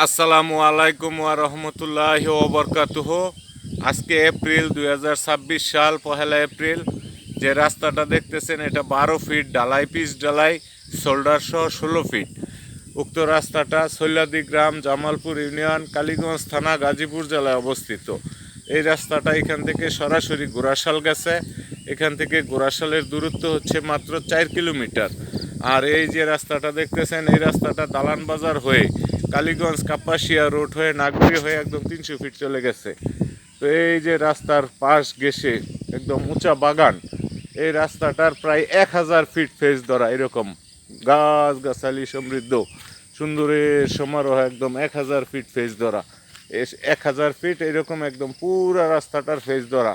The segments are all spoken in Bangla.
আসসালামু আলাইকুম ওয়া রাহমাতুল্লাহি ওয়া বারাকাতুহু। আজকে এপ্রিল 2026 সাল, পহেলা এপ্রিল। যে রাস্তাটা দেখতেছেন এটা 12 ফিট ঢালাই, পিচ ঢালাই, শোল্ডার সহ 16 ফিট। উক্ত রাস্তাটা সৈলাদি গ্রাম, জামালপুর ইউনিয়ন, কালীগঞ্জ থানা, গাজীপুর জেলায় অবস্থিত। এই রাস্তাটা এখান থেকে সরাসরি গোরাশাল গেছে। এখান থেকে গোরাশালের দূরত্ব হচ্ছে মাত্র 4 কিলোমিটার। আর এই যে রাস্তাটা দেখতেছেন, এই রাস্তাটা দালান বাজার হয়ে কালীগঞ্জ কাপাসিয়া রোড হয়ে নাগপুরি হয়ে একদম 300 ফিট চলে গেছে। তো এই যে রাস্তার পাশ ঘেঁষে একদম উঁচা বাগান। এই রাস্তাটার প্রায় 1000 ফিট ফেস ধরা, এরকম গাছ গাছালি সমৃদ্ধ সুন্দরের সমারোহ, একদম 1000 ফিট ফেস ধরা। 1000 ফিট এরকম একদম পুরা রাস্তাটার ফেস ধরা।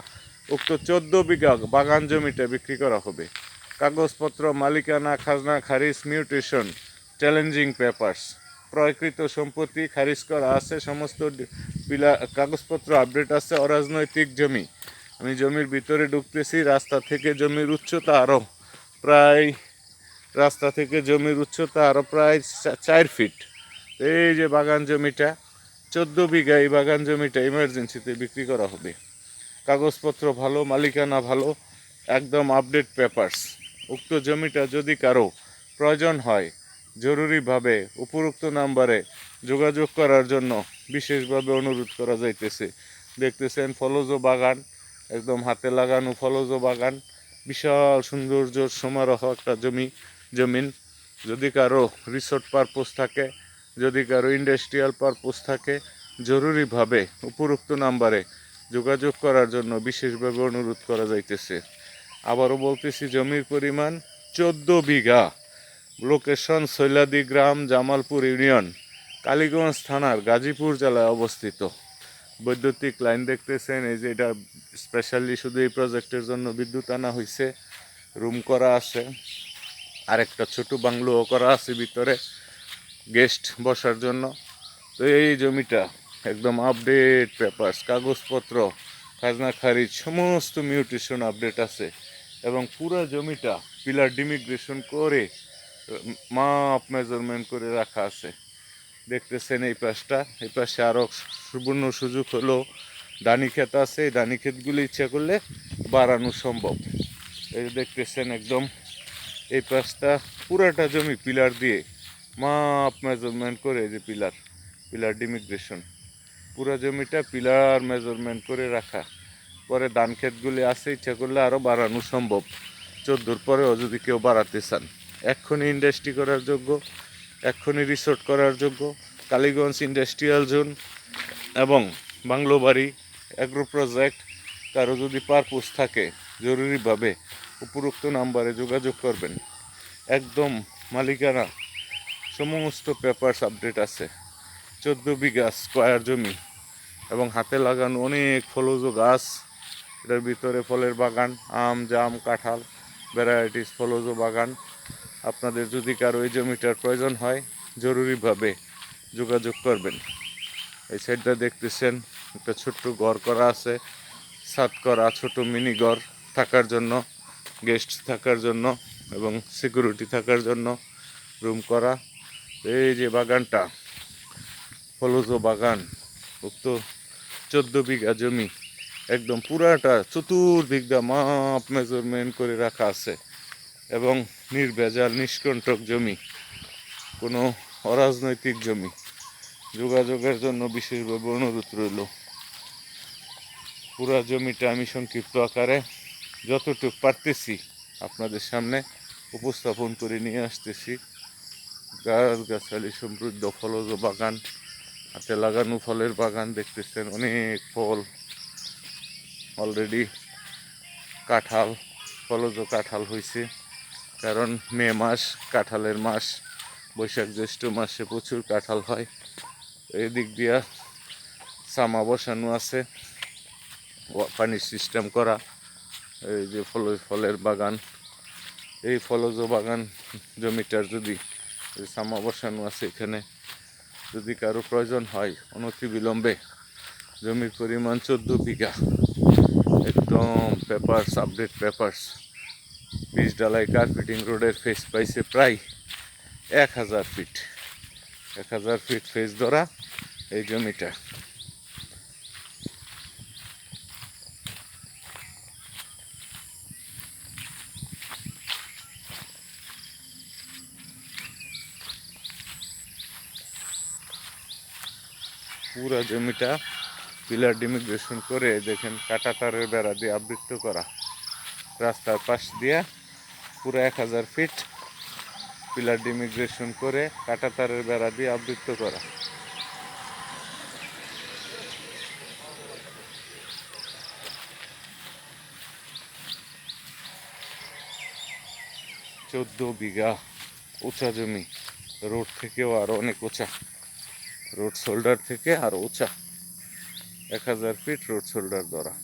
উক্ত 14 বিঘা বাগান জমিটা বিক্রি করা হবে। কাগজপত্র, মালিকানা, খাজনা খারিজ, মিউটেশন, চ্যালেঞ্জিং পেপারস, প্রকৃত সম্পত্তি খারিজ করা আছে, সমস্ত কাগজপত্র আপডেট আছে। অরাজনৈতিক জমি। আমি জমির ভিতরে ঢুকতেছি। রাস্তা থেকে জমির উচ্চতা আরও প্রায় 4 ফিট। এই যে বাগান জমিটা 14 বিঘা, এই বাগান জমিটা ইমার্জেন্সিতে বিক্রি করা হবে। কাগজপত্র ভালো, মালিকানা ভালো, একদম আপডেট পেপারস। উক্ত জমিটা যদি কারো প্রয়োজন হয় জরুরিভাবে উপরোক্ত নাম্বারে যোগাযোগ করার জন্য বিশেষভাবে অনুরোধ করা যাইতেছে। দেখতেছেন ফলজ বাগান, একদম হাতে লাগানো ফলজ বাগান, বিশাল সৌন্দর্য সমারোহ একটা জমিন। যদি কারো রিসোর্ট পারপোজ থাকে, যদি কারো ইন্ডাস্ট্রিয়াল পারপোজ থাকে, জরুরিভাবে উপরোক্ত নাম্বারে যোগাযোগ করার জন্য বিশেষভাবে অনুরোধ করা যাইতেছে। আবারও বলতেছি, জমির পরিমাণ 14 বিঘা। লোকেশন সৈলাদি গ্রাম, জামালপুর ইউনিয়ন, কালীগঞ্জ থানার, গাজীপুর জেলায় অবস্থিত। বৈদ্যুতিক লাইন দেখতেছেন, এই যে এটা স্পেশালি শুধু এই প্রজেক্টের জন্য বিদ্যুৎ আনা হয়েছে। রুম করা আছে, আরেকটা ছোট বাংলোও করা আছে ভিতরে গেস্ট বসার জন্য। তো এই জমিটা একদম আপডেট পেপারস, কাগজপত্র, খাজনা খারিজ, সমস্ত মিউটেশন আপডেট আছে। এবং পুরো জমিটা পিলার ডিমিগ্রেশন করে মাপ মেজারমেন্ট করে রাখা আছে। দেখতেছেন এই পাশটা, এই পাশে আরও সুবর্ণ সুযোগ হলো ধানি ক্ষেত আছে। এই ধানি ক্ষেতগুলি ইচ্ছা করলে বাড়ানো সম্ভব। এই যে দেখতেছেন একদম এই পাশটা পুরাটা জমি পিলার দিয়ে মাপ মেজারমেন্ট করে, এই যে পিলার ডিমিগ্রেশন, পুরো জমিটা পিলার মেজারমেন্ট করে রাখা। পরে ধান ক্ষেতগুলি আছে, ইচ্ছা করলে আরও বাড়ানো সম্ভব। 14 পরেও যদি কেউ বাড়াতে চান, এক্ষুনি ইন্ডাস্ট্রি করার যোগ্য, এক্ষুনি রিসোর্ট করার যোগ্য। কালীগঞ্জ ইন্ডাস্ট্রিয়াল জোন এবং বাংলো বাড়ি অ্যাগ্রো প্রজেক্ট, কারো যদি পারপোজ থাকে জরুরিভাবে উপরোক্ত নাম্বারে যোগাযোগ করবেন। একদম মালিকানা সমস্ত পেপারস আপডেট আছে। 14 বিঘা স্কোয়ার জমি এবং হাতে লাগানো অনেক ফলজ গাছ। এটার ভিতরে ফলের বাগান, আম, জাম, কাঁঠাল, ভ্যারাইটিস ফলজ বাগান। আপনাদের যদি কারো এই জমিটার প্রয়োজন হয় জরুরিভাবে যোগাযোগ করবেন। এই সাইডটা দেখতেছেন একটা ছোট্ট ঘর করা আছে, ছাদ করা, ছোট মিনি ঘর থাকার জন্য, গেস্ট থাকার জন্য এবং সিকিউরিটি থাকার জন্য রুম করা। এই যে বাগানটা ফলজ বাগান, উক্ত 14 বিঘা জমি একদম পুরাটা চতুর্দিক দিয়ে মাপ মেজারমেন্ট করে রাখা আছে এবং নির্ভেজাল নিষ্কণ্টক জমি, কোনো অরাজনৈতিক জমি। যোগাযোগের জন্য বিশেষভাবে অনুরোধ রইল। পুরা জমিটা আমি সংক্ষিপ্ত আকারে যতটুকু পারতেছি আপনাদের সামনে উপস্থাপন করে নিয়ে আসতেছি। গাছগাছালি সমৃদ্ধ ফলজ বাগান, হাতে লাগানো ফলের বাগান। দেখতেছেন অনেক ফল অলরেডি। ফলজ কাঁঠাল হয়েছে, কারণ মে মাস কাঁঠালের মাস। বৈশাখ জ্যৈষ্ঠ মাসে প্রচুর কাঁঠাল হয়। এদিক দিয়া সামা বসানো আছে, পানির সিস্টেম করা। এই যে ফলের বাগান, এই ফলজ বাগান জমিটার যদি সামা বসানো আছে, এখানে যদি কারো প্রয়োজন হয় অনতিবিলম্বে। জমির পরিমাণ 14 বিঘা, একদম পেপারস আপডেট পেপারস। পিচ ঢালাই কার্পেটিং রোডের ফেস পাইছে প্রায় 1000 ফিট। 1000 ফিট ফেস ধরা এই জমিটা। পুরা জমিটা পিলার ডিমিগ্রেশন করে দেখেন কাঁটা তারের বেড়া দিয়ে আবৃত করা, রাস্তার পাশ দিয়ে পুরো 1000 ফিট পিলার ডিমিগ্রেশন করে কাঁটা তারের বেড়া দিয়ে আবৃত করা। 14 বিঘা উঁচা জমি, রোড থেকেও আরো অনেক উঁচা, রোড শোল্ডার থেকে আরো উঁচা, 1000 ফিট রোড শোল্ডার ধরা।